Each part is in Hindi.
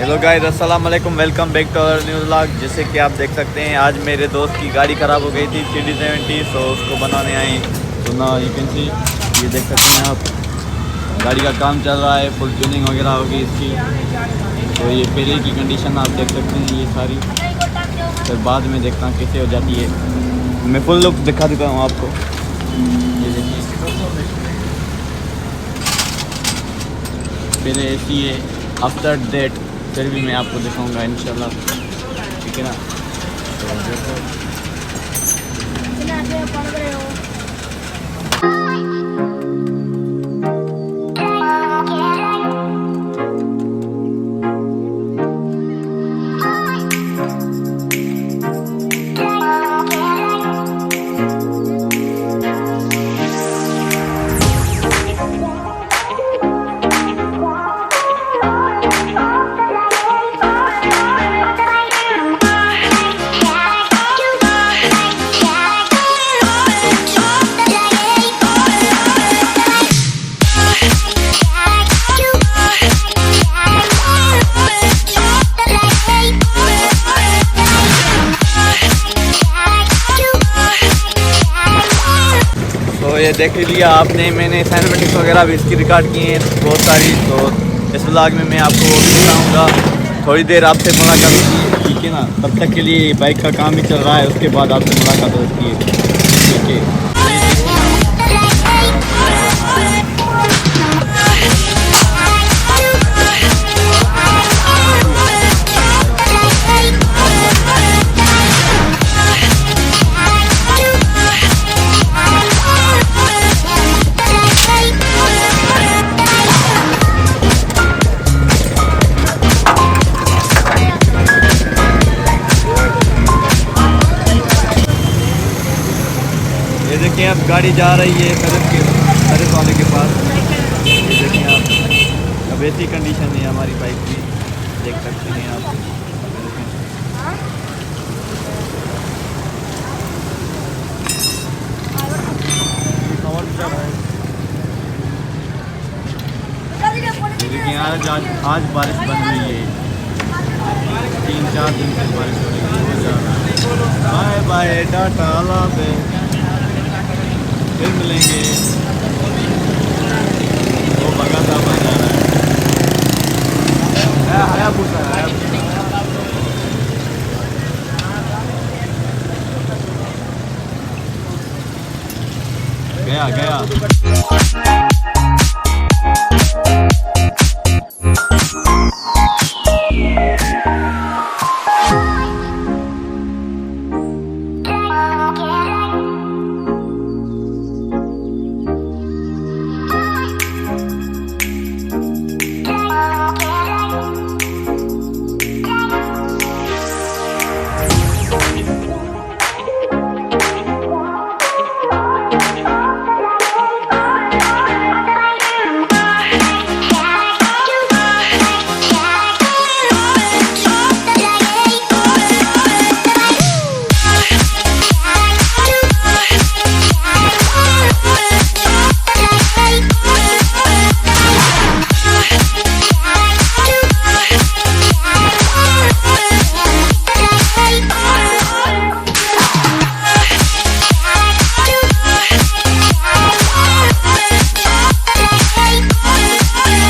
हेलो गाइस, अस्सलाम वालेकुम, welcome back to our new vlog. जैसे कि आप देख सकते हैं आज मेरे दोस्त की गाड़ी ख़राब हो गई थी CD70, तो उसको बनाने आए। तो ना यू कैन सी, ये देख सकते हैं आप, गाड़ी का काम चल रहा है, फुल ट्यूनिंग वगैरह होगी इसकी। तो ये पहले की कंडीशन आप देख सकते हैं ये सारी, फिर बाद में देखना कैसे हो जाती है। मैं फुल लुक दिखा देता हूँ आपको। ये देखिए पहले ऐसी है, आफ्टर डेट फिर भी मैं आपको दिखाऊंगा इंशाल्लाह, ठीक है ना। तो देखो ये देख लिया आपने, मैंने सिनेमैटिक्स वगैरह भी इसकी रिकॉर्ड की हैं बहुत सारी। तो इस व्लॉग में मैं आपको दिखाऊंगा। थोड़ी देर आपसे मुलाकात होगी, ठीक है ना। तब तक के लिए बाइक का काम ही चल रहा है, उसके बाद आपसे मुलाकात होती है, ठीक है। ये देखिए अब गाड़ी जा रही है सर्विस वाले के पास। ये देखिए आप, अब ऐसी कंडीशन है हमारी बाइक की, देख सकते हैं आप। देखिए आज बारिश बंद हुई है, 3-4 दिन से बारिश हो रही है। बाय बाय, टाटा, अल्लाह हाफ़िज़, फिर मिलेंगे। वो भगा था बन जा रहा है पूछा है। गया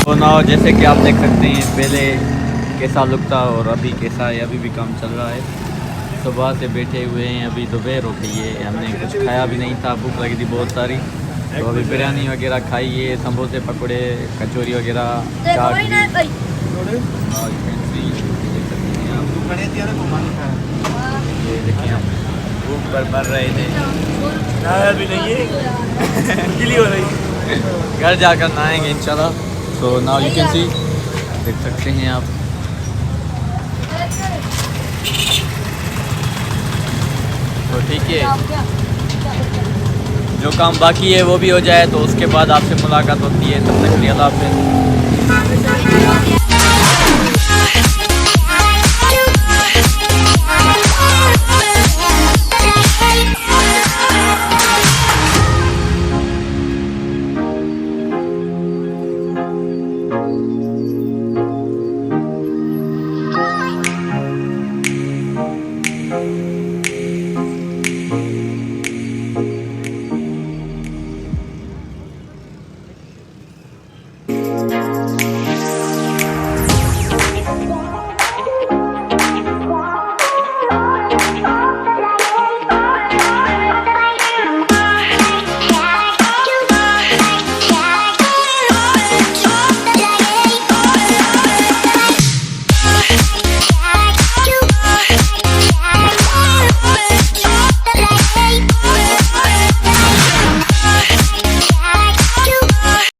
तो ना, जैसे कि आप देख सकते हैं पहले कैसा लुक था और अभी कैसा है। अभी भी काम चल रहा है, सुबह से बैठे हुए हैं, अभी दोपहर हो गई है, हमने कुछ खाया भी नहीं था, भूख लगी थी बहुत सारी। तो अभी बिरयानी वगैरह खाई है, समोसे, पकौड़े, कचौरी वगैरह, चाट। ये देखिए हम भूख पर मर रहे थे, अभी नहीं है गिली हो रही, घर जाकर नहाएंगे इंशाल्लाह। तो नाउ यू कैन सी, देख सकते हैं आप। तो ठीक है, जो काम बाकी है वो भी हो जाए, तो उसके बाद आपसे मुलाकात होती है। तब तक के लिए अल्लाह हाफ़िज़।